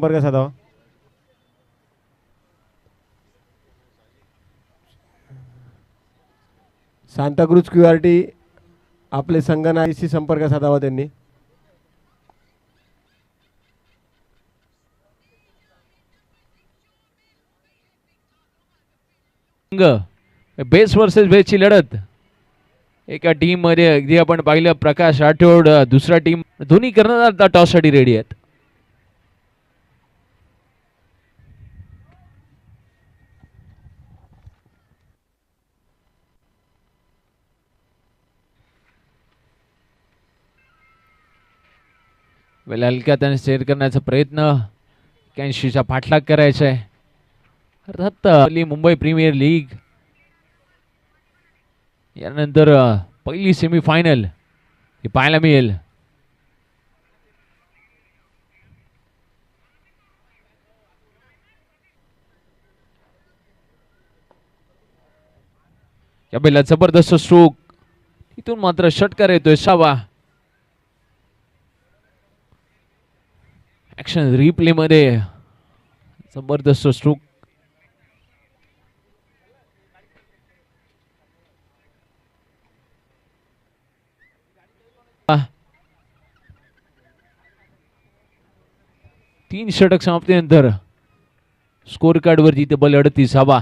संपर्क साधावा. सांताक्रूज QRT आपले संगणकाशी संपर्क साधावा त्यांनी. बेस वर्सेस बेसची लढत. एका टीम मध्ये अगदी आपण पाहिलं प्रकाश राठोड, दुसरा टीम दोन्ही कर्णधार टॉस साठी रेडी आहेत. वेल हलक्या त्याने शेअर करण्याचा प्रयत्न, 81चा पाठलाग करायचा आहे. अर्थात मुंबई प्रीमियर लीग यानंतर पहिली सेमीफायनल ही पाहायला मिळेल. या बेला जबरदस्त स्ट्रोक, इथून मात्र षटकार येतोय 6वा. ऍक्शन रिप्ले मध्ये जबरदस्त स्ट्रोक. तीन षटक समाप्तीनंतर स्कोर कार्ड वरती तब्बल 38 धावा.